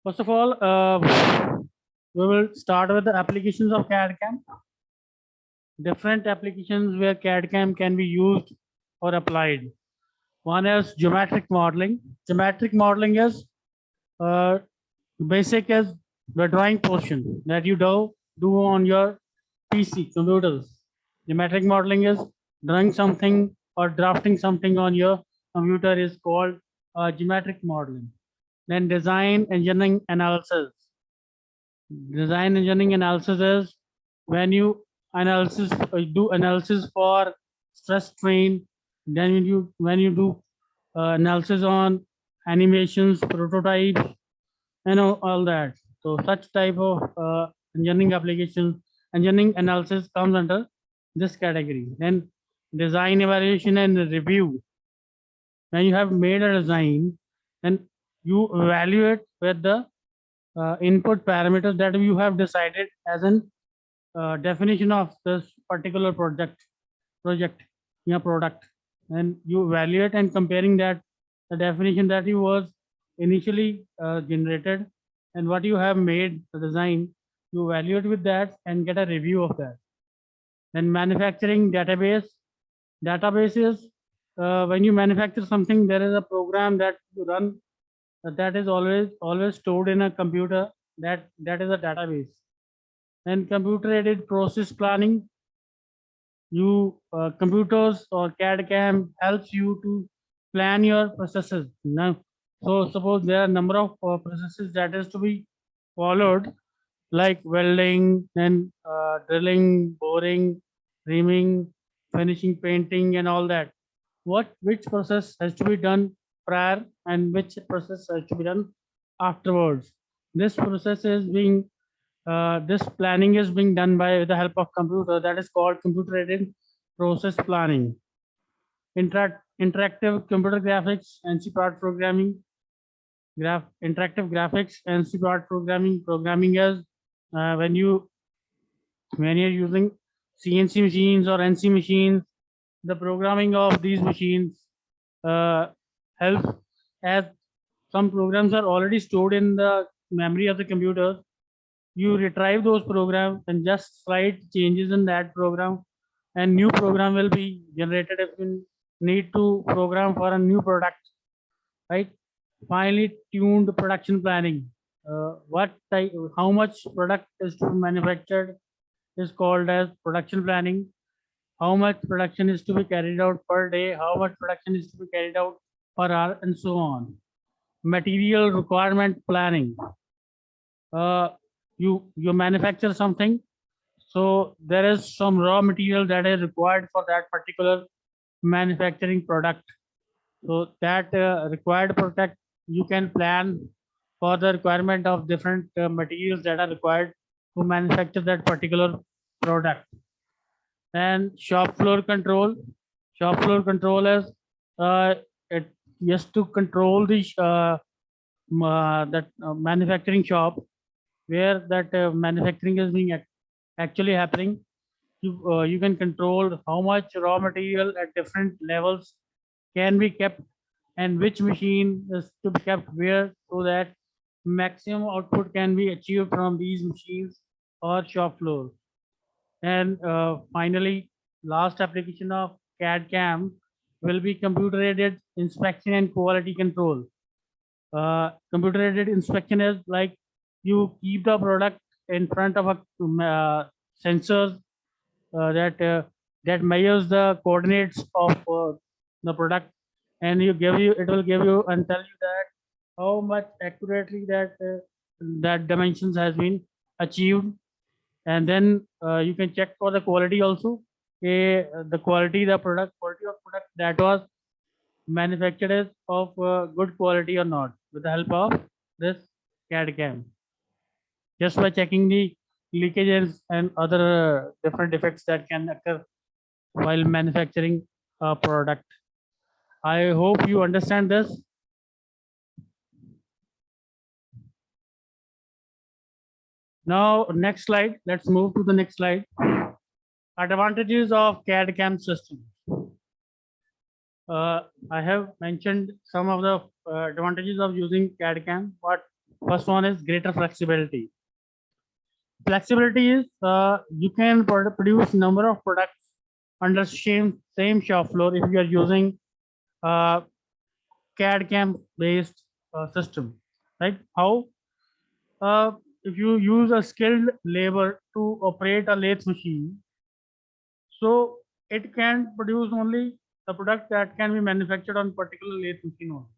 First of all, we will start with the applications of CAD/CAM. Different applications where CAD/CAM can be used or applied. One is geometric modeling. Geometric modeling is uh, basic as the drawing portion that you do on your PC computers. Geometric modeling is drawing something or drafting something on your computer is called geometric modeling. Then design engineering analysis. Design engineering analysis is when you do analysis for stress strain. Then when you do analysis on animations, prototypes, all that. So such type of engineering application, engineering analysis comes under this category. Then design evaluation and review. When you have made a design, then you evaluate with the input parameters that you have decided as an definition of this particular project yeah product, and you evaluate and comparing that the definition that you was initially generated and what you have made the design, you evaluate with that and get a review of that. Then manufacturing database is when you manufacture something, there is a program that you run that is always stored in a computer, that is a database. And computer aided process planning, you computers or CAD/CAM helps you to plan your processes. Now, so suppose there are a number of processes that is to be followed, like welding, then drilling, boring, reaming, finishing, painting, and all that. Which process has to be done prior and which process has to be done afterwards? This planning is being done by with the help of computer, that is called computer aided process planning. Interactive computer graphics and CPART programming. Interactive graphics and CPART programming is when you're using CNC machines or NC machines, the programming of these machines uh, helps, as some programs are already stored in the memory of the computer. You retrieve those programs and just slight changes in that program, and new program will be generated if you need to program for a new product, right? Finally, tuned production planning. What type, how much product is to be manufactured is called as production planning. How much production is to be carried out per day, how much production is to be carried out per hour, and so on. Material requirement planning. uh, you manufacture something, so there is some raw material that is required for that particular manufacturing product. So that required product, you can plan for the requirement of different materials that are required to manufacture that particular product. And shop floor control is it just to control the that manufacturing shop where that manufacturing is being actually happening. You can control how much raw material at different levels can be kept and which machine is to be kept where, so that maximum output can be achieved from these machines or shop floor. And finally, last application of CAD/CAM will be computer aided inspection and quality control. Computer aided inspection is like you keep the product in front of a sensors that measures the coordinates of the product, and it will give you and tell you that how much accurately that dimensions has been achieved. And then you can check for the quality also. The quality of product that was manufactured is of good quality or not, with the help of this CAD/CAM, just by checking the leakages and other different defects that can occur while manufacturing a product. I hope you understand this. Now, next slide. Let's move to the next slide. Advantages of CAD/CAM systems. I have mentioned some of the advantages of using CAD/CAM, but First one is greater flexibility. Flexibility is you can produce number of products under same shop floor if you are using CAD CAM based system, right? How if you use a skilled labor to operate a lathe machine, so it can produce only the product that can be manufactured on particular lathe machine only.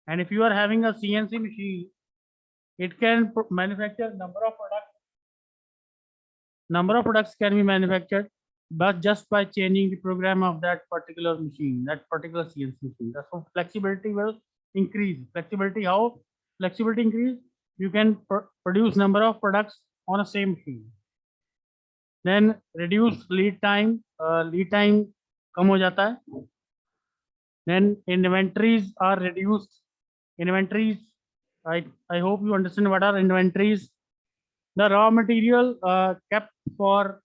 And if you are having a CNC machine, it can manufacture number of products. Number of products can be manufactured, but just by changing the program of that particular machine, that particular CNC machine. That's why flexibility will increase. Flexibility, how flexibility increase? You can produce number of products on a same machine. Then reduce lead time. Lead time कम हो जाता है. Then inventories are reduced. Inventories, I hope you understand what are inventories. The raw material kept for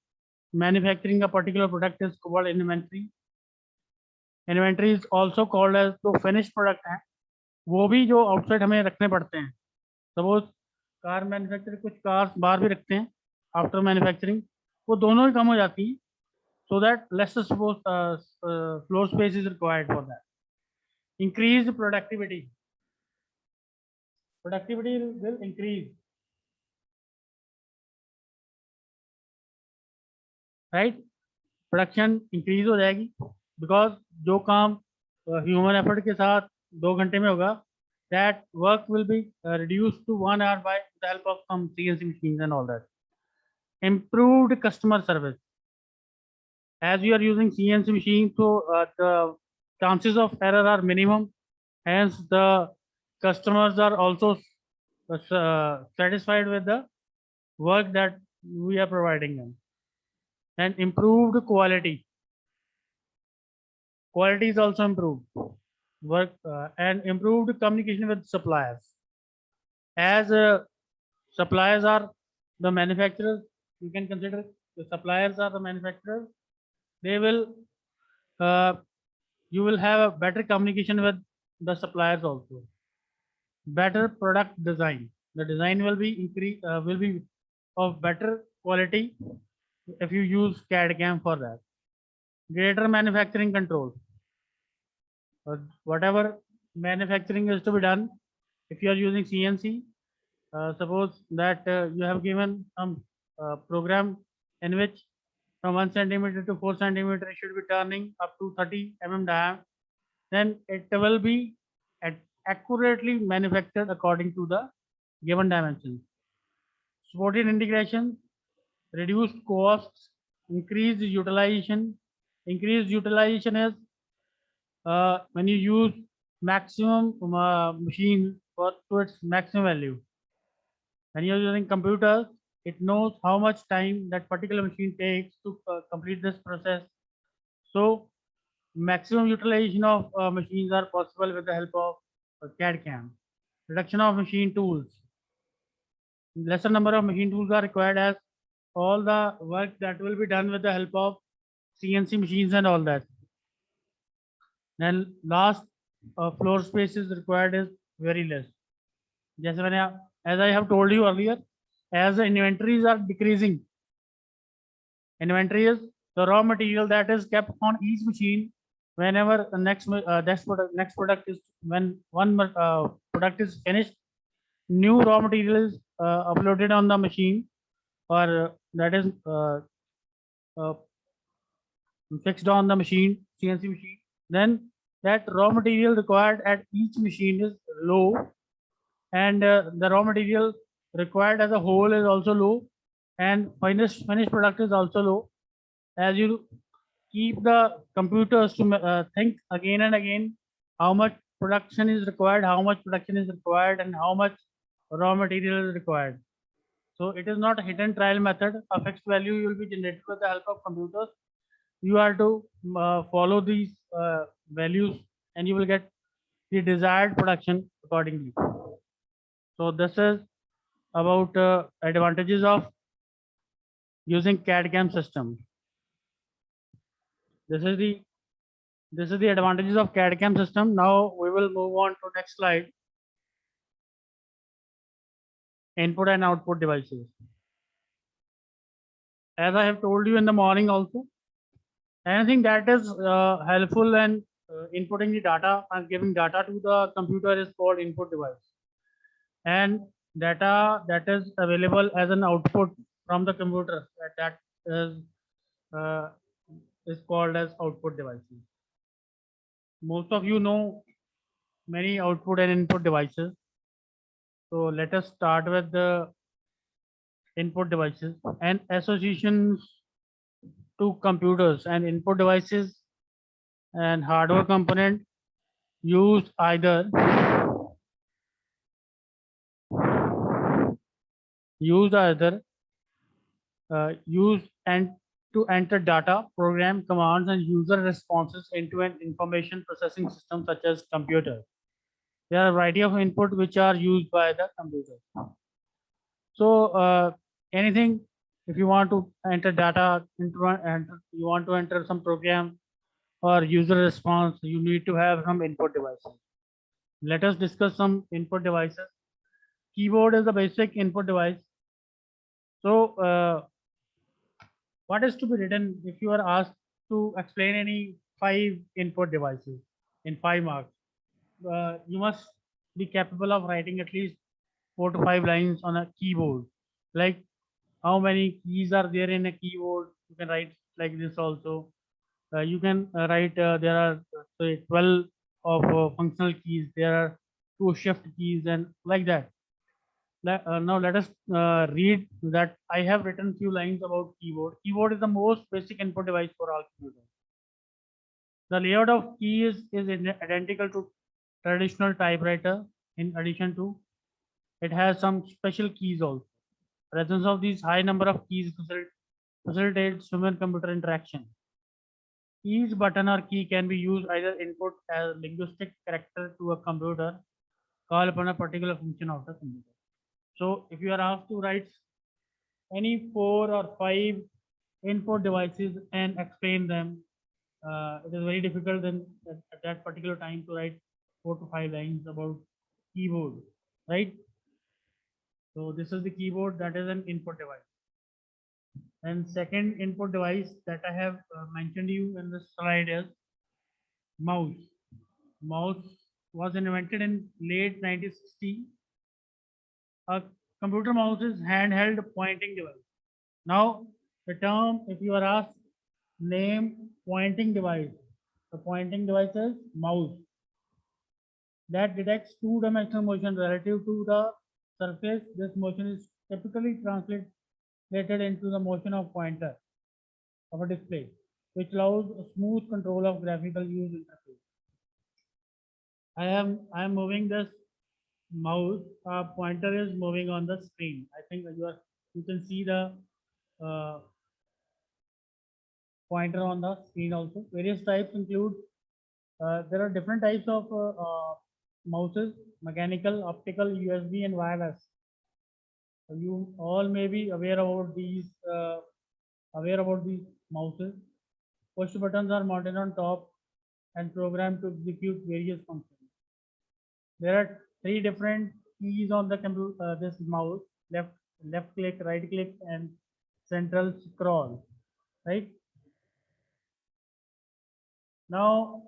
manufacturing a particular product is called inventory. Inventory is also called as जो finished product है, वो भी जो outside हमें रखने पड़ते हैं. Suppose car manufacture कुछ कार्स बाहर भी रखते हैं आफ्टर मैन्युफैक्चरिंग, वो दोनों ही कम हो जाती हैं, so that less floor space is required for that. Increase productivity. Productivity will increase, right? Production increase हो जाएगी because जो काम human effort के साथ 2 घंटे में होगा, that work will be reduced to 1 hour by the help of some CNC machines and all that. Improved customer service. As you are using CNC machine, so the chances of error are minimum. Hence, the customers are also satisfied with the work that we are providing them. And improved quality. Quality is also improved. Work and improved communication with suppliers. As suppliers are the manufacturers, you can consider the suppliers are the manufacturers. They will you will have a better communication with the suppliers also. Better product design. The design will be of better quality if you use CAD CAM for that. Greater manufacturing control. Whatever manufacturing is to be done, if you are using CNC, suppose that you have given some program in which from 1 centimeter to 4 centimeter it should be turning up to 30 mm diameter, then it will be accurately manufactured according to the given dimensions. Supported integration, reduced costs, increased utilization. Increased utilization is when you use maximum machine to its maximum value. When you're using computers, it knows how much time that particular machine takes to complete this process. So maximum utilization of machines are possible with the help of CAD CAM. Reduction of machine tools. Lesser number of machine tools are required as all the work that will be done with the help of CNC machines and all that. Then last floor space is required is very less. जैसे मैंने as I have told you earlier, as the inventories are decreasing, inventory is the raw material that is kept on each machine. Whenever the next product is when one product is finished, new raw material is uploaded on the machine, or that is fixed on the machine, CNC machine. Then that raw material required at each machine is low, and the raw material required as a whole is also low, and finished product is also low. As you keep the computers to think again and again how much production is required, and how much raw material is required. So it is not a hit and trial method. A fixed value will be generated with the help of computers. You are to follow these values, and you will get the desired production accordingly. So this is about advantages of using CAD CAM system. This is the advantages of CAD CAM system. Now we will move on to next slide. input and output devices. As I have told you in the morning also, anything that is helpful and inputting the data and giving data to the computer is called input device. And data that is available as an output from the computer, that uh, is called as output devices. Most of you know many output and input devices. So let us start with the input devices and associations to computers and input devices and hardware component used either used and to enter data, program commands, and user responses into an information processing system such as computer. There are a variety of input which are used by the computer. So anything, if you want to enter data and you want to enter some program or user response, you need to have some input devices. Let us discuss some input devices. Keyboard is the basic input device. So what is to be written if you are asked to explain any 5 input devices in 5 marks? You must be capable of writing at least 4 to 5 lines on a keyboard. Like how many keys are there in a keyboard? You can write like this also. You can write there are say 12 of functional keys. There are 2 shift keys and like that. Now let us read that I have written few lines about keyboard. Keyboard is the most basic input device for all computers. The layout of keys is identical to traditional typewriter. In addition to, it has some special keys also. Presence of these high number of keys facilitates human computer interaction. Each button or key can be used either input as linguistic character to a computer, call upon a particular function of the computer. So if you are asked to write any 4 or 5 input devices and explain them, it is very difficult then at that particular time to write 4 to 5 lines about keyboard, right? So this is the keyboard, that is an input device. And second input device that I have mentioned you in this slide is mouse. Mouse was invented in late 1960. A computer mouse is handheld pointing device. Now, the term, if you are asked, name pointing device, the pointing device is mouse that detects two-dimensional motion relative to the surface. This motion is typically translated into the motion of pointer of a display, which allows a smooth control of graphical user interface. I am moving this mouse. Pointer is moving on the screen. I think you can see the uh, pointer on the screen also. Various types include there are different types of mouses: mechanical, optical, USB, and wireless. So you all may be aware about these mouses. Push buttons are mounted on top and programmed to execute various functions. There are 3 different keys on the computer. This mouse: left click, right click, and central scroll. Right now,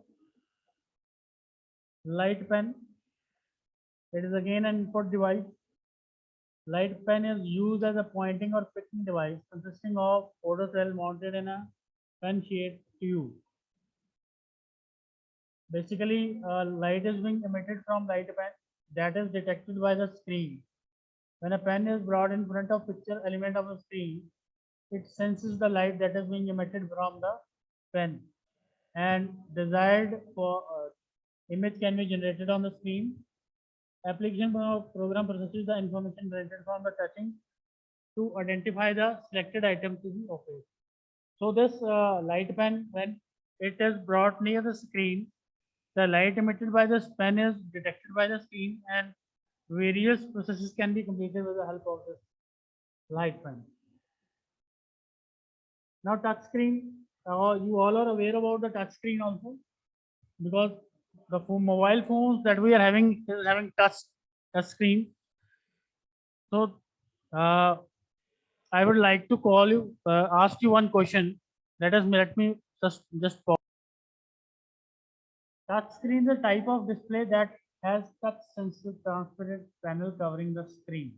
light pen. It is again an input device. Light pen is used as a pointing or picking device consisting of photocell mounted in a pen-shaped tube. Basically, light is being emitted from light pen that is detected by the screen. When a pen is brought in front of picture element of the screen, it senses the light that is being emitted from the pen, and desired for image can be generated on the screen. Application program processes the information generated from the touching to identify the selected item to be operated. So this light pen, when it is brought near the screen, the light emitted by this pen is detected by the screen, and various processes can be completed with the help of this light pen. Now touch screen, you all are aware about the touch screen also, because the mobile phones that we are having is having touch screen. So I would like to call you, ask you one question. Let me just pause. Touch screen is a type of display that has touch sensitive transparent panel covering the screen.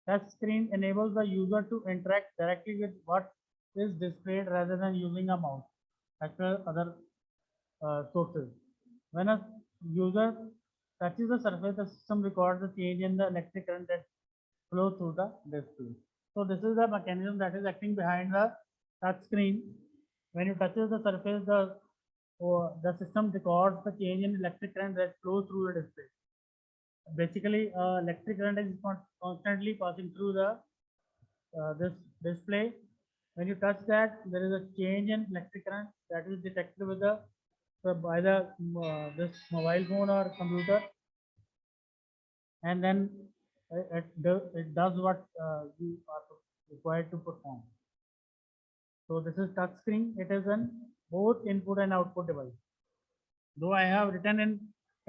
Touch screen enables the user to interact directly with what is displayed rather than using a mouse, as per other sources. When a user touches the surface, the system records the change in the electric current that flows through the display. So this is the mechanism that is acting behind the touch screen. When you touches the surface, the system records the change in electric current that flows through the display. Basically, electric current is constantly passing through the this display. When you touch that, there is a change in electric current that is detected with the by the this mobile phone or computer, and then it does what you are required to perform. So this is touch screen. It is an both input and output device. Though I have written in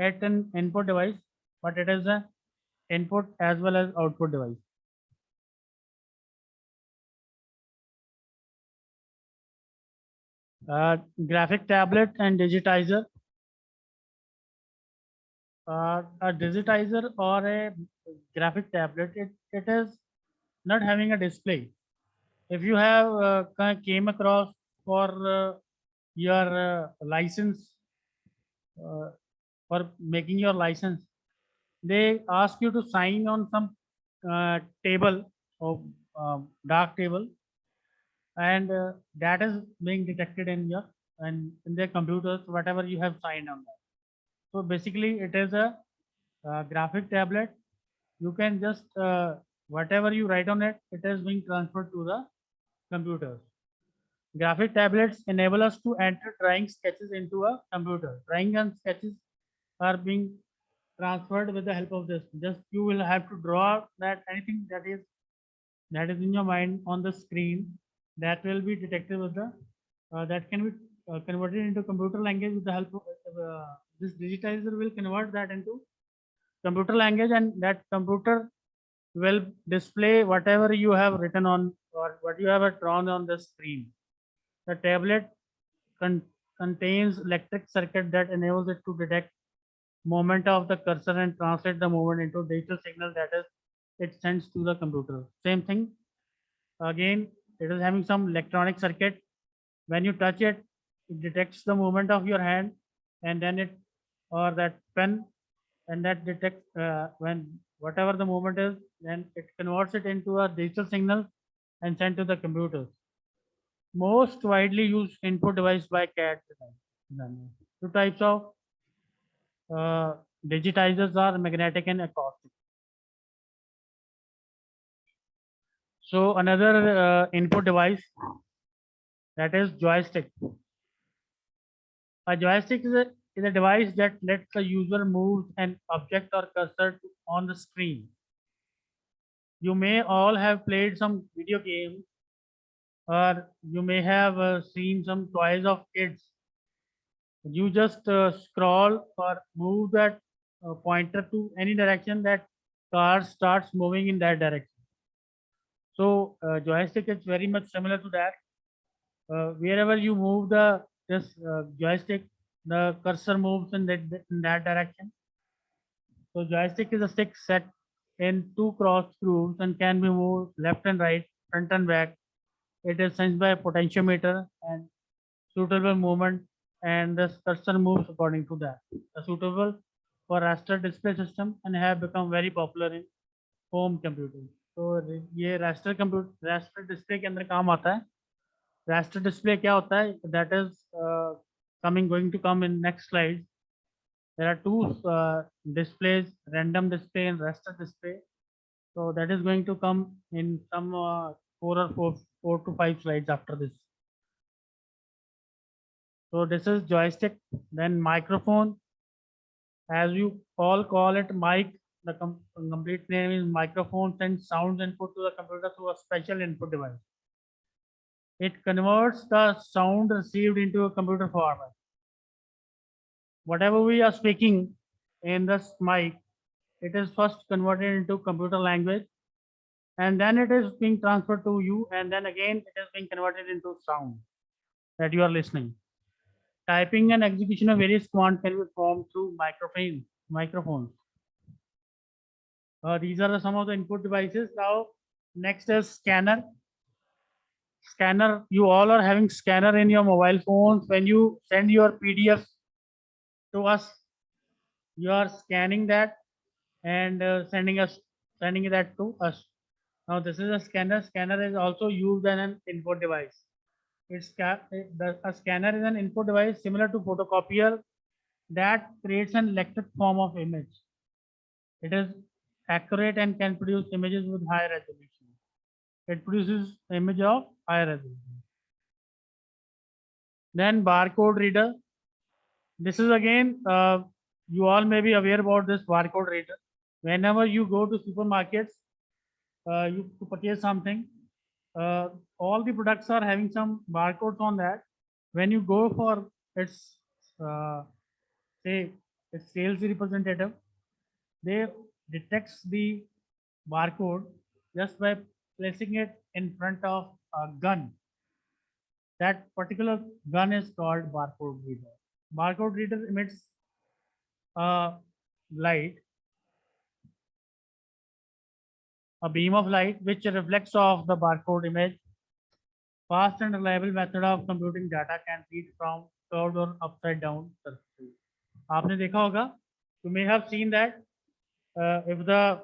at an input device, but it is a input as well as output device. Graphic tablet and digitizer. A digitizer or a graphic tablet, it is not having a display. If you have came across for your license, for making your license, they ask you to sign on some table of dark table, and that is being detected in your and in their computers whatever you have signed on that. So basically it is a graphic tablet. You can just whatever you write on it, it is being transferred to the computers. Graphic tablets enable us to enter drawing sketches into a computer. Drawing and sketches are being transferred with the help of this. Just you will have to draw that anything that is in your mind on the screen, that will be detected with the that can be converted into computer language with the help of this digitizer will convert that into computer language, and that computer will display whatever you have written on or what you have drawn on the screen. The tablet con contains electric circuit that enables it to detect movement of the cursor and translate the movement into digital signal that is it sends to the computer. Same thing again, it is having some electronic circuit. When you touch it, it detects the movement of your hand, and then it or that pen, and that detects when whatever the movement is, then it converts it into a digital signal and sent to the computer. Most widely used input device by CAD design. Two types of uh, digitizers are magnetic and acoustic. So another input device, that is joystick. A joystick is a device that lets the user move an object or cursor on the screen. You may all have played some video games, or you may have seen some toys of kids. You just scroll or move that pointer to any direction, that car starts moving in that direction. So joystick is very much similar to that. Wherever you move the this joystick, the cursor moves in that direction. So joystick is a stick set in two cross grooves and can be moved left and right, front and back. It is sensed by a potentiometer and suitable movement, and the cursor moves according to that. The suitable for raster display system and have become very popular in home computing. तो ये raster display के अंदर काम आता है. Raster display क्या होता है? That is going to come in next slide. There are two displays, random display and raster display. So that is going to come in some four to five slides after this. So this is joystick, then microphone, as you all call it, mic. The complete name is microphone, sends sounds input to the computer through a special input device. It converts the sound received into a computer format. Whatever we are speaking in this mic, it is first converted into computer language, and then it is being transferred to you, and then again it is being converted into sound that you are listening. Typing and execution of various commands can be performed through microphones. These are some of the input devices. Now, next is scanner. Scanner, you all are having scanner in your mobile phones. When you send your PDF to us, you are scanning that and sending that to us. Now, this is a scanner. Scanner is also used as an input device. A scanner is an input device similar to photocopier that creates an electric form of image. It is accurate and can produce images with high resolution. It produces image of high resolution. Then barcode reader. This is again, you all may be aware about this barcode reader. Whenever you go to supermarkets, you to purchase something, uh, all the products are having some barcodes on that. When you go for its, say, its sales representative, they detects the barcode just by placing it in front of a gun. That particular gun is called barcode reader. Barcode reader emits a light, a beam of light which reflects off the barcode image. Fast and reliable method of computing data can read from curved or upside down surfaces. आपने देखा होगा, you may have seen that if the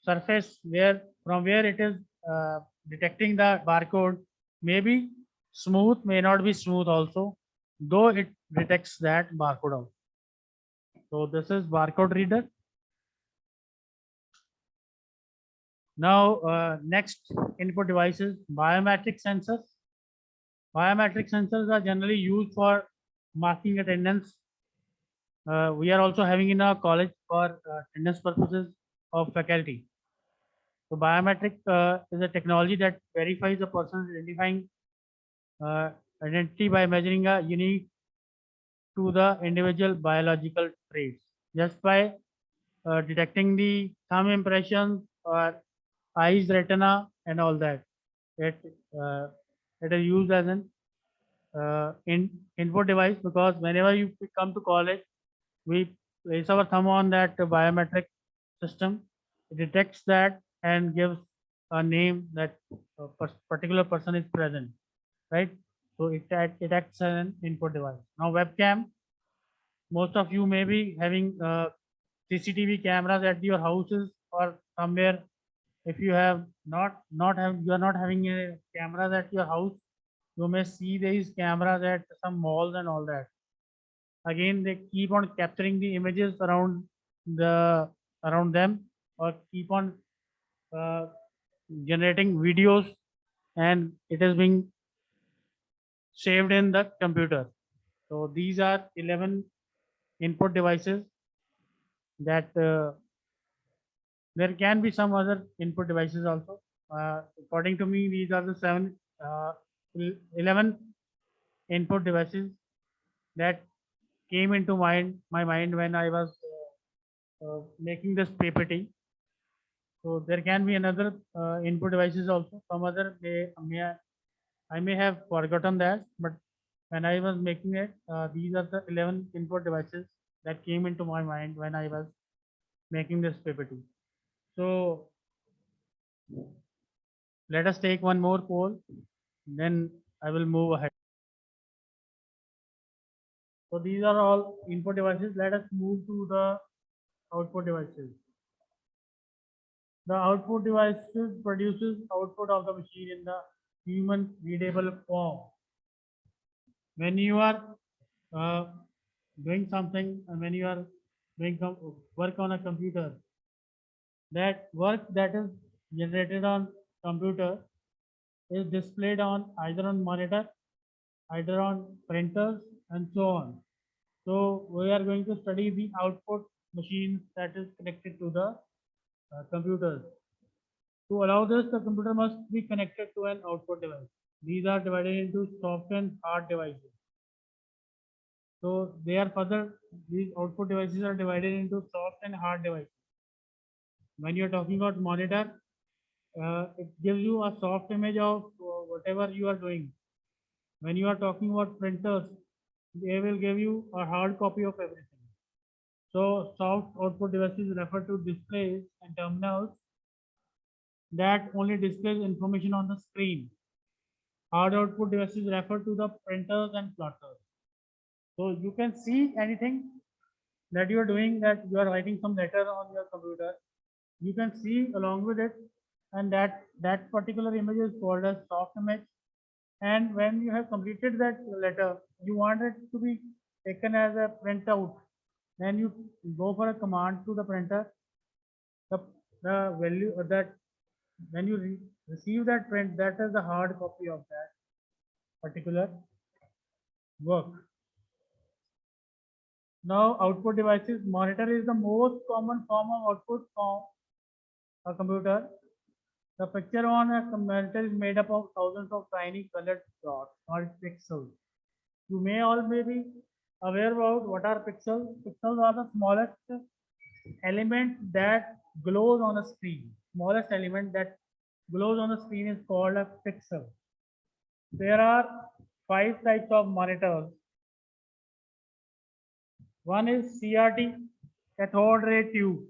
surface where from where it is detecting the barcode may be smooth, may not be smooth also, though it detects that barcode out. So this is barcode reader. Now, next input devices, biometric sensors. Biometric sensors are generally used for marking attendance. We are also having in our college for attendance purposes of faculty. So biometric is a technology that verifies a person's identity by measuring a unique to the individual biological traits. Just by detecting the thumb impressions or eyes, retina, and all that. It uh, it is used as an input device because whenever you come to college, we place our thumb on that biometric system. It detects that and gives a name that a particular person is present, right? So it acts as an input device. Now webcam, most of you may be having CCTV cameras at your houses or somewhere. If you have not have you are not having a cameras at your house, you may see these cameras at some malls and all that. Again, they keep on capturing the images the around them, or keep on uh, generating videos, and it is being saved in the computer. So these are 11 input devices that there can be some other input devices also. According to me, these are the 11 input devices that came into my mind when I was making this PPT. So there can be another input devices also. Some other I may have forgotten that, but when I was making it, these are the 11 input devices that came into my mind when I was making this PPT. So let us take one more poll, then I will move ahead. So these are all input devices. Let us move to the output devices. The output devices produces output of the machine in the human readable form. When you are uh, doing something and when you are doing work on a computer, that work that is generated on computer is displayed on either on monitor, either on printers, and so on. So we are going to study the output machines that is connected to the computers. To allow this, the computer must be connected to an output device. These are divided into soft and hard devices. So they are further, these output devices are divided into soft and hard devices. When you're talking about monitor, it gives you a soft image of whatever you are doing. When you are talking about printers, they will give you a hard copy of everything. So soft output devices refer to displays and terminals that only displays information on the screen. Hard output devices refer to the printers and plotters. So you can see anything that you are doing, that you are writing some letter on your computer. You can see along with it, and that particular image is called as soft image. And when you have completed that letter, you want it to be taken as a printout. Then you go for a command to the printer. The, the value that when you receive that print, that is the hard copy of that particular work. Now, output devices. Monitor is the most common form of output from a computer. The picture on a monitor is made up of thousands of tiny colored dots called pixels. You may all may be aware about what are pixels. Pixels are the smallest element that glows on a screen. Smallest element that glows on a screen is called a pixel. There are 5 types of monitors. One is CRT, cathode ray tube.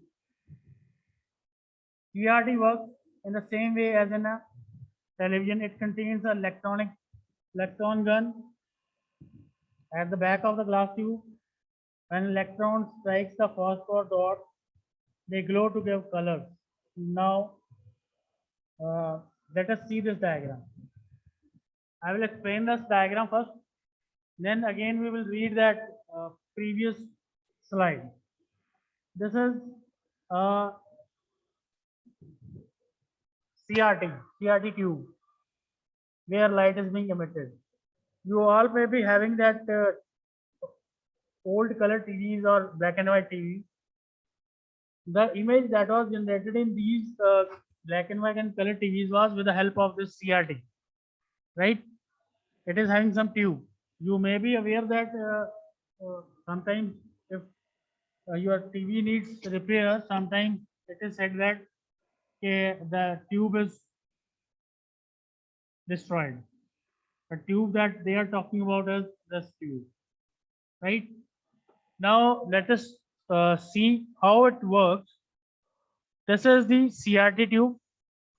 CRT works in the same way as in a television. It contains an electron gun at the back of the glass tube. When electron strikes the phosphor dot, they glow to give colors. Now, let us see this diagram. I will explain this diagram first. Then again we will read that previous slide. This is CRT tube where light is being emitted. You all may be having that old color TVs or black and white TVs. The image that was generated in these black and white and color TVs was with the help of this CRT, right? It is having some tube. You may be aware that sometimes if your TV needs repair, sometimes it is said that the tube is destroyed. The tube that they are talking about is this tube, right? Now let us see how it works. This is the CRT tube,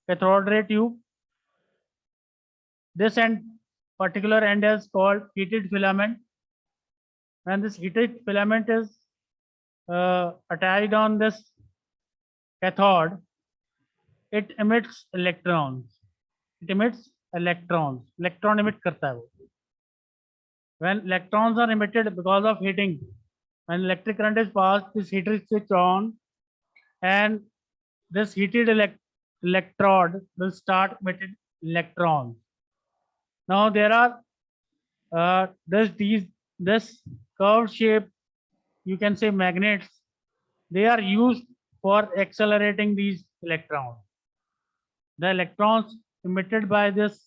cathode ray tube. This end, particular end is called heated filament. When this heated filament is attached on this cathode, it emits electrons. It emits electrons. Electron emit karta hai wo. When electrons are emitted because of heating, when electric current is passed, this heater is switched on, and this heated electrode will start emitting electrons. Now there are this curved shape, you can say magnets. They are used for accelerating these electrons. The electrons emitted by this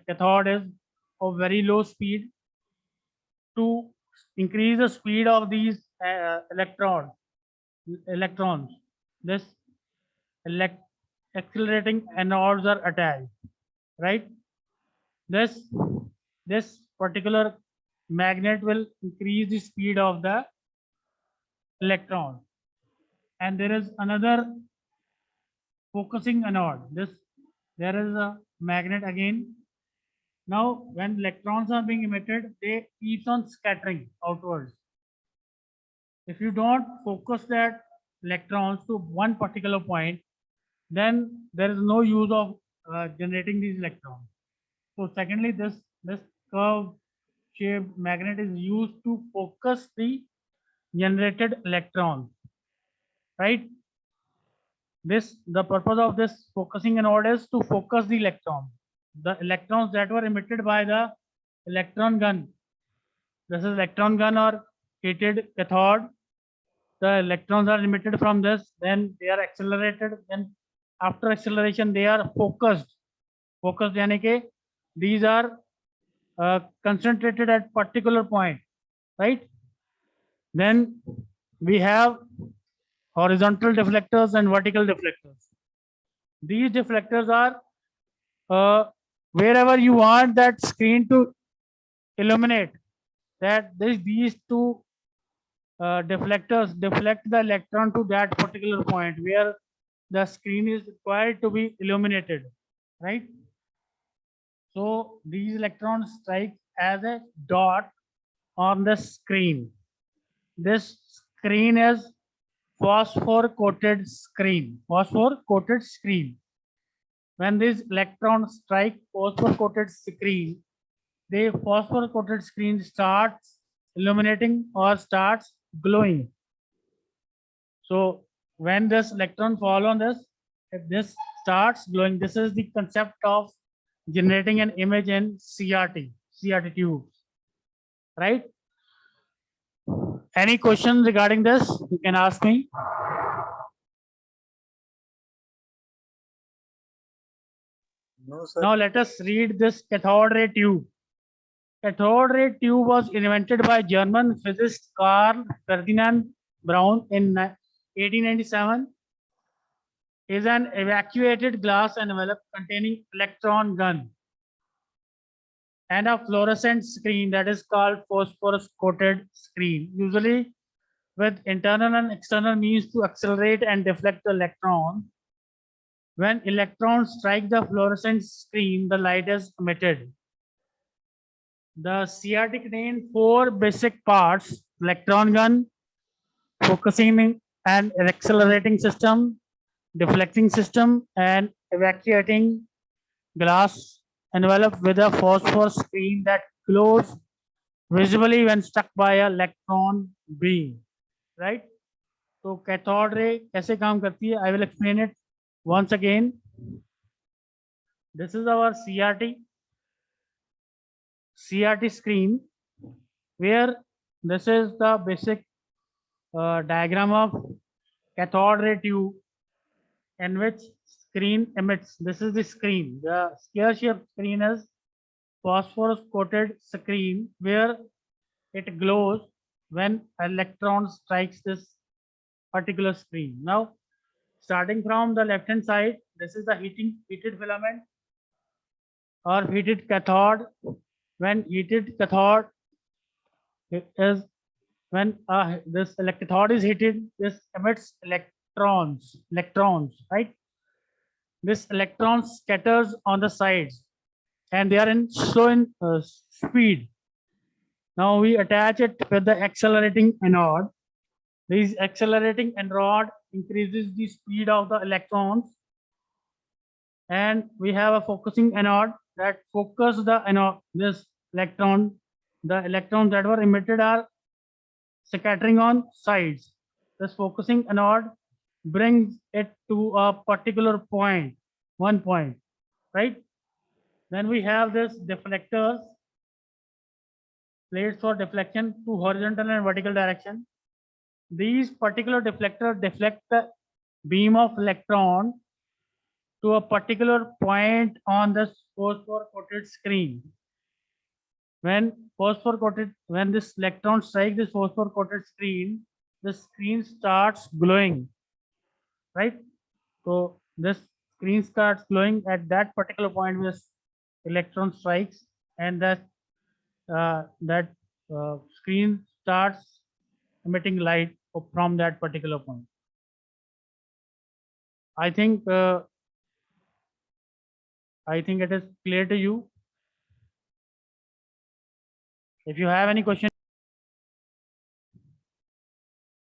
cathode is of very low speed. To increase the speed of these electrons, this accelerating anodes are attached, right? This particular magnet will increase the speed of the electron, and there is another focusing anode. There is a magnet again. Now, when electrons are being emitted, they keep on scattering outwards. If you don't focus that electrons to one particular point, then there is no use of generating these electrons. So secondly, this curve shaped magnet is used to focus the generated electrons, right? The purpose of this focusing anode is to focus the electrons. The electrons that were emitted by the electron gun. This is electron gun or heated cathode. The electrons are emitted from this, then they are accelerated, then after acceleration they are focused. Focused yani ke these are concentrated at particular point, right? Then we have horizontal deflectors and vertical deflectors. These deflectors are wherever you want that screen to illuminate, that these two deflectors deflect the electron to that particular point where the screen is required to be illuminated, right? So these electrons strike as a dot on the screen. This screen is phosphor coated screen. Phosphor coated screen. When these electrons strike phosphor coated screen, the phosphor coated screen starts illuminating or starts glowing. So when this electron fall on this, if this starts glowing, this is the concept of generating an image in CRT tubes, right? Any questions regarding this? You can ask me. No, sir. Now let us read this cathode ray tube. Cathode ray tube was invented by German physicist Carl Ferdinand Braun in 1897. Is an evacuated glass envelope containing electron gun and a fluorescent screen that is called phosphorus coated screen, usually with internal and external means to accelerate and deflect the electron. When electrons strike the fluorescent screen, the light is emitted. The CRT contains four basic parts: electron gun, focusing and accelerating system, deflecting system, and evacuating glass envelope with a phosphor screen that glows visibly when struck by a electron beam, right? So cathode ray कैसे काम करती है? I will explain it once again. This is our CRT screen, where this is the basic diagram of cathode ray tube in which screen emits. This is the screen. The sphere shaped screen is phosphorus coated screen where it glows when electron strikes this particular screen. Now, starting from the left hand side, this is the heated filament or heated cathode. When heated cathode is when this cathode is heated, this emits electrons, right? This electron scatters on the sides and they are in slow in speed. Now we attach it with the accelerating anode. This accelerating anode increases the speed of the electrons, and we have a focusing anode that focus the anode. This electron, the electrons that were emitted are scattering on sides. This focusing anode brings it to a particular point, one point, right? Then we have this deflectors, plates for deflection to horizontal and vertical direction. These particular deflectors deflect the beam of electron to a particular point on the phosphor coated screen. When this electron strikes this phosphor coated screen, the screen starts glowing, right? So this screen starts glowing at that particular point where electron strikes, and that screen starts emitting light from that particular point. I think it is clear to you. If you have any question.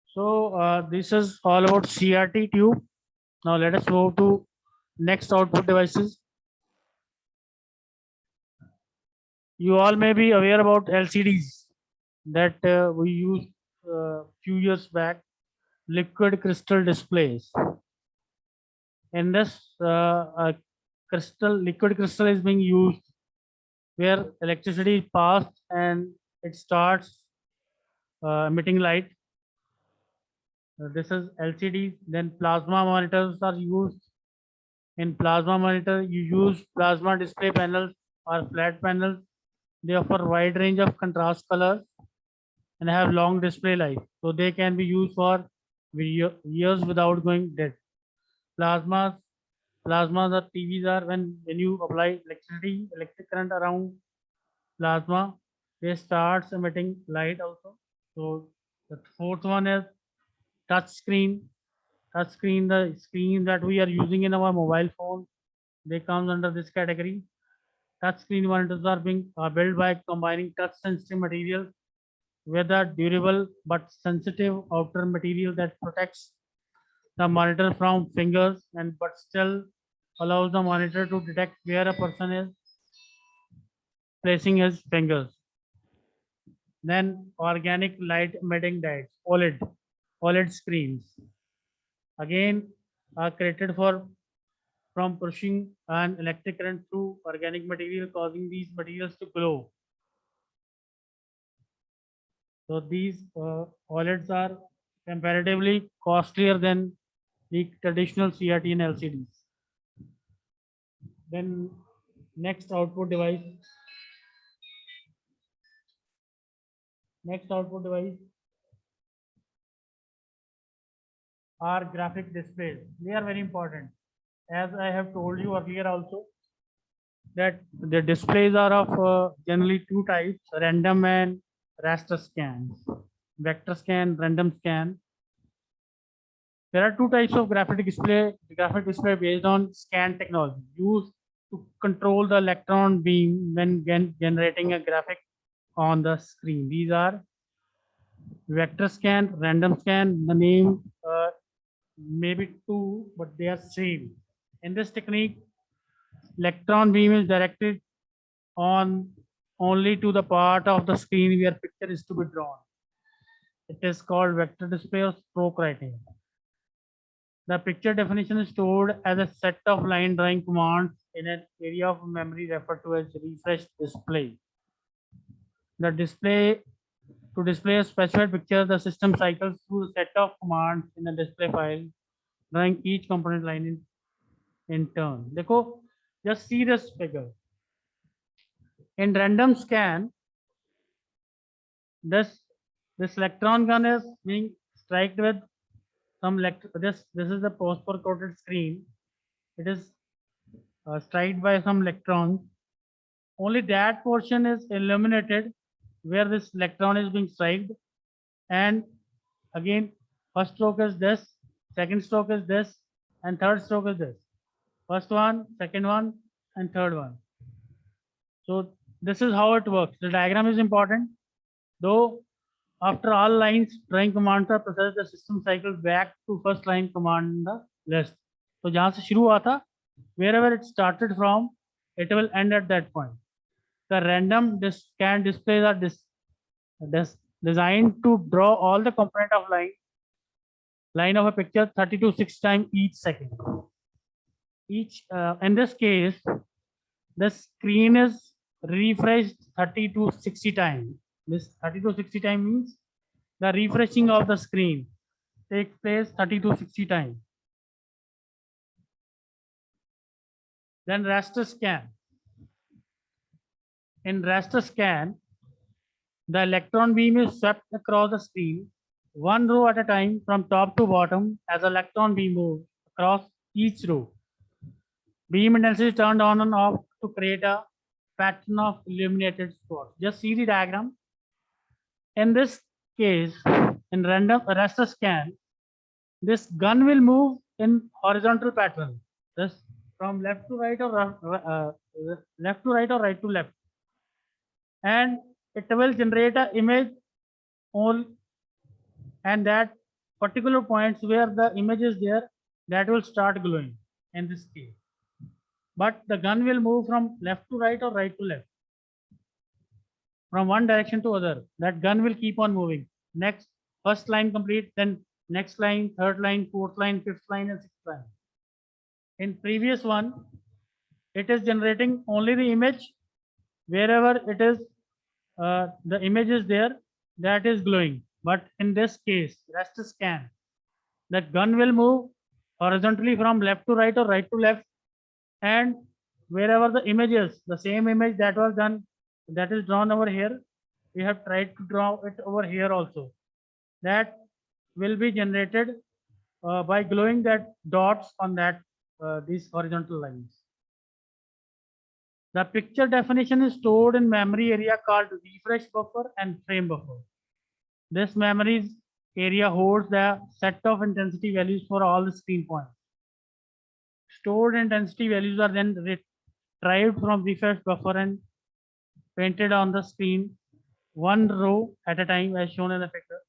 So this is all about CRT tube. Now let us move to next output devices. You all may be aware about LCDs that we used few years back, liquid crystal displays. In this liquid crystal is being used where electricity is passed and it starts emitting light. This is LCD. Then plasma monitors are used. In plasma monitor, you use plasma display panels or flat panels. They offer wide range of contrast colors and have long display life. So they can be used for years without going dead. Plasmas Plasma, the TVs are when you apply electric current around plasma, they starts emitting light also. So the fourth one is touch screen. Touch screen, the screen that we are using in our mobile phone, they comes under this category. Touch screen monitors are built by combining touch sensitive materials with a durable but sensitive outer material that protects the monitor from fingers and but still allows the monitor to detect where a person is placing his fingers. Then organic light emitting diodes, OLED screens, again are created for from pushing an electric current through organic material, causing these materials to glow. So these OLEDs are comparatively costlier than the traditional CRT and LCDs. Then next output device, next output device are graphic displays. They are very important. As I have told you earlier also, that the displays are of generally two types, random and raster scans. Vector scan, random scan. There are two types of graphic display based on scan technology used to control the electron beam when generating a graphic on the screen. These are vector scan, random scan. The name may be two, but they are same. In this technique, electron beam is directed on only to the part of the screen where picture is to be drawn. It is called vector display or stroke writing. The picture definition is stored as a set of line drawing commands in an area of memory referred to as refresh display. The display to display a specified picture, the system cycles through a set of commands in the display file, drawing each component line in turn. Dekho, just see this figure. In random scan, this this electron gun is being struck with some this is the phosphor coated screen. It is struck by some electrons. Only that portion is illuminated where this electron is being struck. And again, first stroke is this, second stroke is this, and third stroke is this. First one, second one, and third one. So this is how it works. The diagram is important. Though after all lines, drawing commands are processed, the system cycles back to first line command in the list. So जहाँ से शुरू हुआ था, wherever it started from, it will end at that point. The random scan displays are designed to draw all the component of line of a picture 30 to 6 times each second. In this case, the screen is refreshed 30 to 60 times. This 30 to 60 times means the refreshing of the screen takes place 30 to 60 times. Then raster scan. In raster scan, the electron beam is swept across the screen, one row at a time from top to bottom as electron beam moves across each row. Beam intensity is turned on and off to create a pattern of illuminated spots. Just see the diagram. In this case, in random raster scan, this gun will move in horizontal pattern, just from left to right or left to right or right to left, and it will generate an image all, and that particular points where the image is there, that will start glowing in this case. But the gun will move from left to right or right to left, from one direction to other. That gun will keep on moving. Next, first line complete, then next line, third line, fourth line, fifth line, and sixth line. In previous one, it is generating only the image wherever it is, the image is there, that is glowing. But in this case, raster scan, that gun will move horizontally from left to right or right to left, and wherever the image is, the same image that was done, that is drawn over here, we have tried to draw it over here also. That will be generated by glowing that dots on that these horizontal lines. The picture definition is stored in memory area called refresh buffer and frame buffer. This memory area holds the set of intensity values for all the screen points. Stored intensity values are then retrieved from refresh buffer and painted on the screen one row at a time as shown in the picture.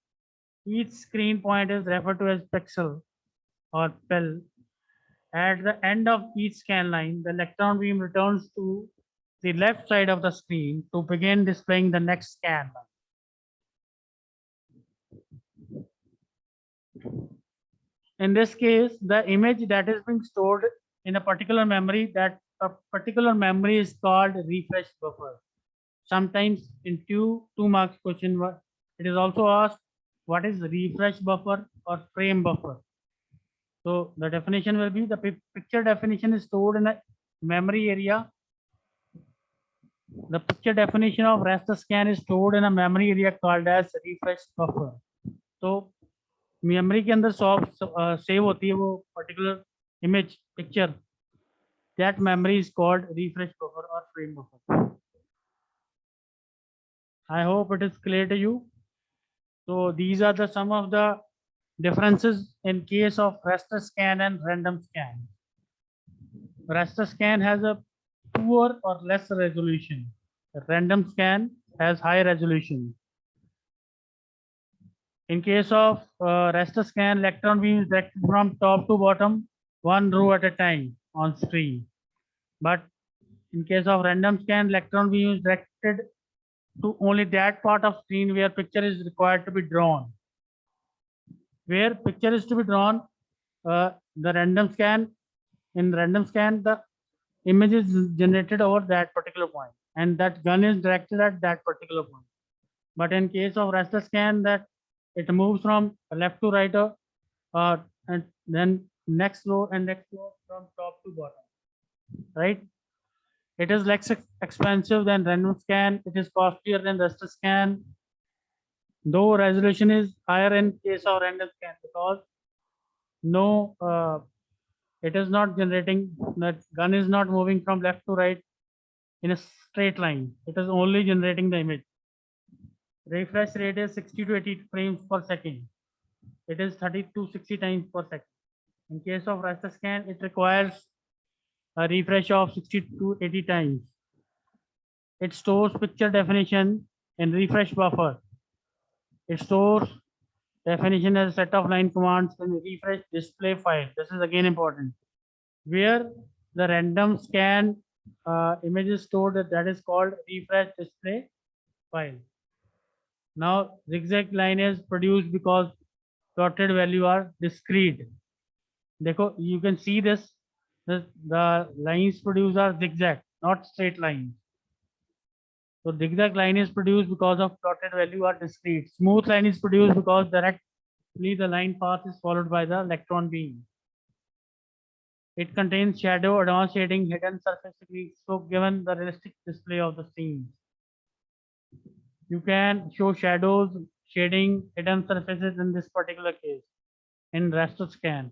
Each screen point is referred to as pixel or pel. At the end of each scan line, the electron beam returns to the left side of the screen to begin displaying the next scan line. In this case, the image that is being stored in a particular memory, that a particular memory is called refresh buffer. Sometimes in two marks question, it is also asked what is refresh buffer or frame buffer. So the definition will be the picture definition is stored in a memory area. The picture definition of raster scan is stored in a memory area called as refresh buffer. So memory के अंदर save होती है वो particular image picture, that memory is called refresh buffer or frame buffer. I hope it is clear to you. So these are the some of the differences in case of raster scan and random scan. Raster scan has a poor or less resolution. Random scan has high resolution. In case of raster scan, electron beam is directed from top to bottom, one row at a time on screen. But in case of random scan, electron beam is directed to only that part of screen where picture is required to be drawn. Where picture is to be drawn, the random scan, in random scan, the image is generated over that particular point, and that gun is directed at that particular point. But in case of raster scan, that it moves from left to right, and then next row and next row from top to bottom, right? It is less expensive than random scan. It is costlier than raster scan, though resolution is higher in case of random scan because no, it is not generating, that gun is not moving from left to right in a straight line. It is only generating the image. Refresh rate is 60 to 80 frames per second. It is 30 to 60 times per second. In case of raster scan, it requires a refresh of 60 to 80 times. It stores picture definition in refresh buffer. It stores definition as a set of line commands in refresh display file. This is again important. Where the random scan image is stored, that is called refresh display file. Now zigzag line is produced because plotted value are discrete. Dekho, you can see this. The lines produced are zigzag, not straight lines. So zigzag line is produced because of plotted value are discrete. Smooth line is produced because directly the line path is followed by the electron beam. It contains shadow, advanced shading, hidden surface techniques, so given the realistic display of the scenes. You can show shadows, shading, hidden surfaces in this particular case in raster scan.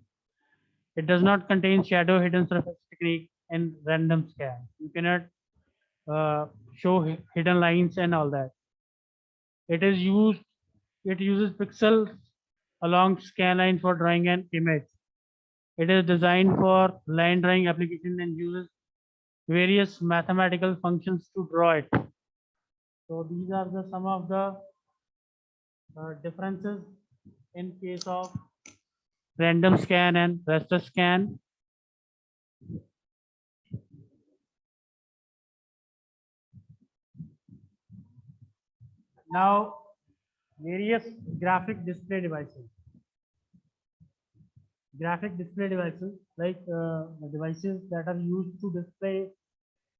It does not contain shadow, hidden surface technique in random scan. You cannot show hidden lines and all that. It uses pixels along scan line for drawing an image. It is designed for line drawing application and uses various mathematical functions to draw it. So these are the some of the differences in case of random scan and raster scan. Now, various graphic display devices. Graphic display devices like devices that are used to display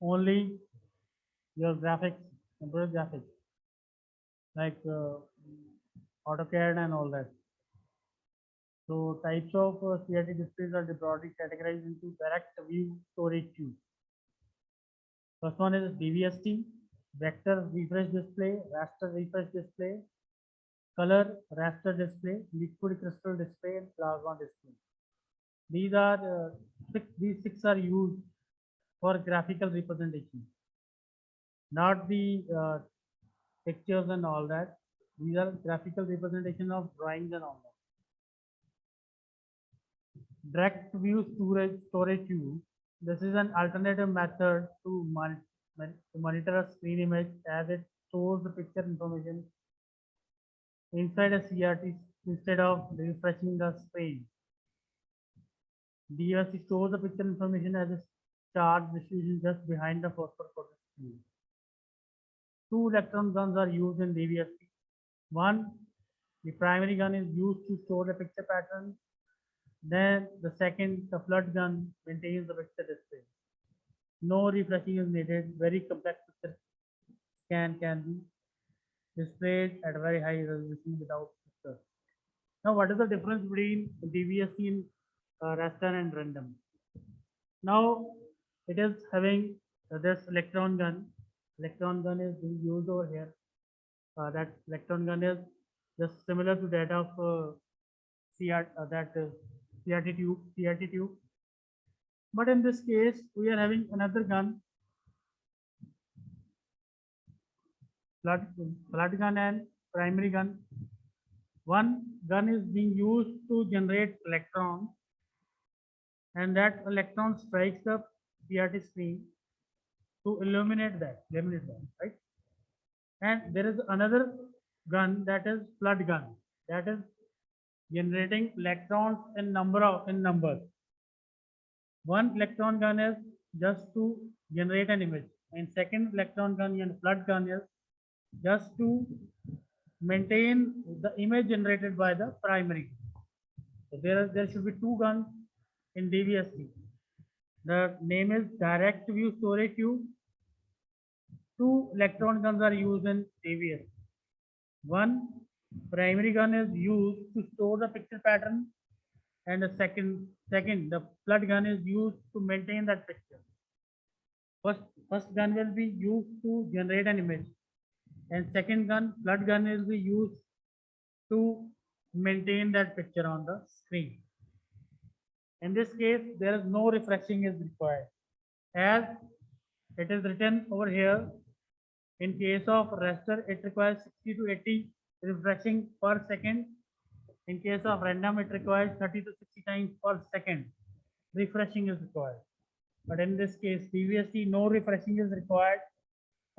only your graphics, computer graphics, like AutoCAD and all that. So types of CRT displays are broadly categorized into direct view storage tube. First one is DVST, vector refresh display, raster refresh display, color raster display, liquid crystal display, and plasma display. These are these six are used for graphical representation, not the pictures and all that. These are graphical representation of drawings and all that. Direct view storage view. This is an alternative method to monitor a screen image as it stores the picture information inside a CRT instead of refreshing the screen. DSC stores the picture information as a chart distribution just behind the phosphor coated screen. Two electron guns are used in DVSC. One, the primary gun is used to store the picture pattern. Then the second, the flood gun, maintains the picture display. No refreshing is needed. Very complex picture scan can be displayed at very high resolution without pictures. Now, what is the difference between DVSC and raster and random? Now, it is having this electron gun. Electron gun is being used over here. That electron gun is just similar to that of CRT tube. But in this case, we are having another gun, flood gun and primary gun. One gun is being used to generate electrons, and that electron strikes the CRT screen to illuminate that, right? And there is another gun, that is flood gun, that is generating electrons in numbers. One electron gun is just to generate an image, and second electron gun and flood gun is just to maintain the image generated by the primary. So there should be two guns in DVSC. The name is direct view storage tube. Two electron guns are used in DVSC. One primary gun is used to store the picture pattern, and the second the flood gun is used to maintain that picture. First gun will be used to generate an image, and second gun, flood gun, will be used to maintain that picture on the screen. In this case, there is no refreshing is required, as it is written over here. In case of raster, it requires 60 to 80 refreshing per second. In case of random, it requires 30 to 60 times per second refreshing is required. But in this case, DVSC, no refreshing is required,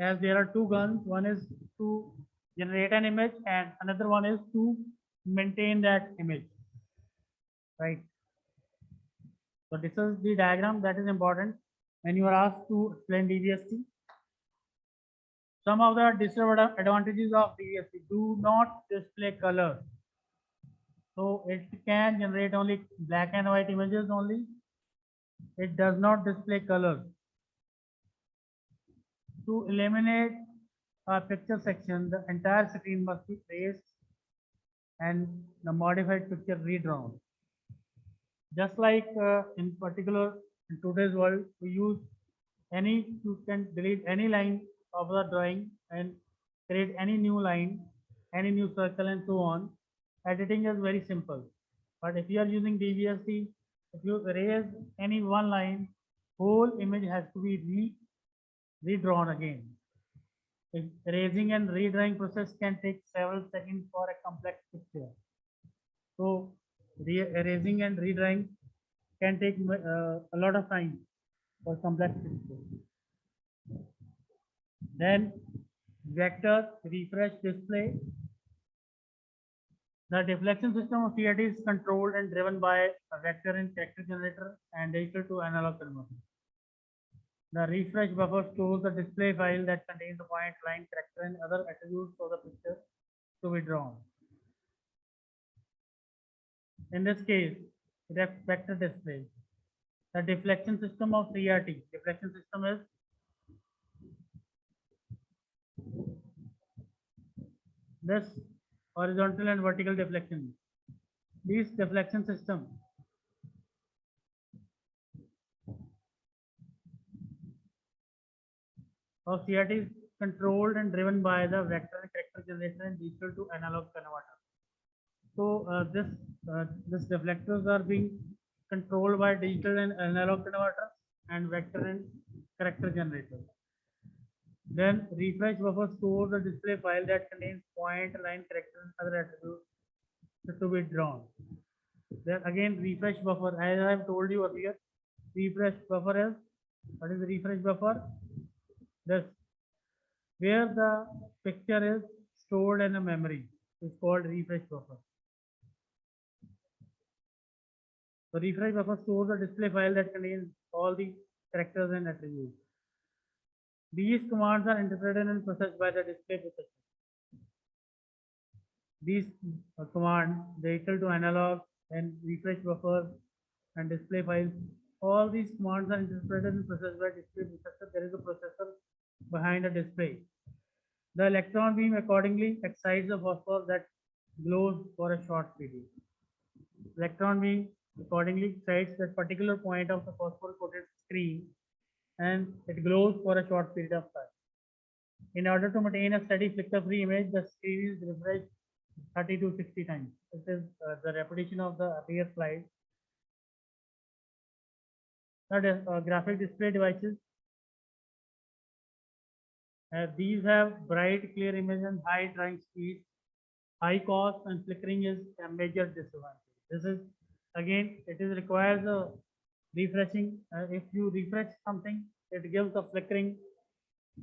as there are two guns. One is to generate an image and another one is to maintain that image, right? So this is the diagram that is important when you are asked to explain DVSC. Some of the disadvantages of DVSC: do not display color. So it can generate only black and white images only. It does not display colors. To eliminate a picture section, the entire screen must be traced and the modified picture redrawn. Just like in particular in today's world, we use you can delete any line of the drawing and create any new line, any new circle, and so on. Editing is very simple. But if you are using DVSC, if you erase any one line, whole image has to be redrawn again. Erasing and redrawing process can take several seconds for a complex picture. So erasing and redrawing can take a lot of time for complex pictures. Then vector refresh display. The deflection system of CRT is controlled and driven by a vector and character generator and digital to analog converter. The refresh buffer stores the display file that contains the point, line, character, and other attributes of the picture to be drawn. In this case, it has vector display. The deflection system of CRT. Deflection system is this horizontal and vertical deflection. These deflection system of CRT is controlled and driven by the vector and character generator and digital to analog converter. So this deflectors are being controlled by digital and analog converter and vector and character generator. Then refresh buffer stores the display file that contains point, line, character, and other attributes to be drawn. Then again refresh buffer, as I have told you earlier, refresh buffer is, what is the refresh buffer? This, where the picture is stored in a memory is called refresh buffer. So refresh buffer stores a display file that contains all the characters and attributes. These commands are interpreted and processed by the display processor. These commands, digital to analog and refresh buffer and display files, all these commands are interpreted and processed by display processor. There is a processor behind the display. The electron beam accordingly excites the phosphor that glows for a short period. Electron beam accordingly excites that particular point of the phosphor coated screen and it glows for a short period of time. In order to maintain a steady flicker-free image, the screen is refreshed 30 to 60 times. This is the repetition of the earlier slide. Graphic display devices. These have bright, clear image and high drawing speed. High cost and flickering is a major disadvantage. This is again, it is requires a refreshing. If you refresh something, it gives a flickering,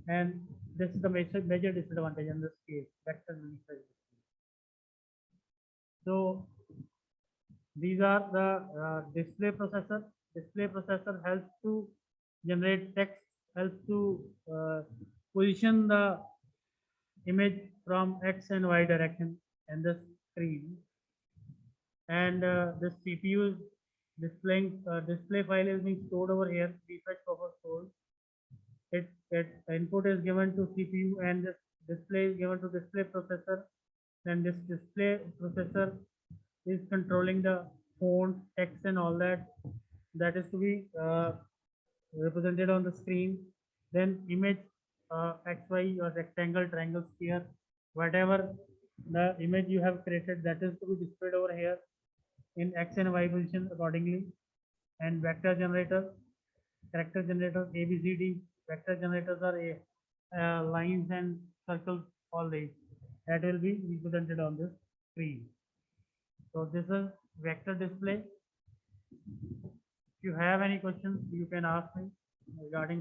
and this is the major disadvantage in this case. Vector refresh. So these are the display processor. Display processor helps to generate text, helps to position the image from X and Y direction in the screen. And this CPU is displaying display file is being stored over here. Refresh buffer stored. It input is given to CPU and this display is given to display processor. Then this display processor is controlling the font, text, and all that. That is to be represented on the screen. Then image XY or rectangle, triangle, sphere, whatever the image you have created, that is to be displayed over here in X and Y position accordingly. And vector generator, character generator, ABCD, vector generators are lines and circles, all these that will be represented on this screen. So this is vector display. If you have any questions, you can ask me regarding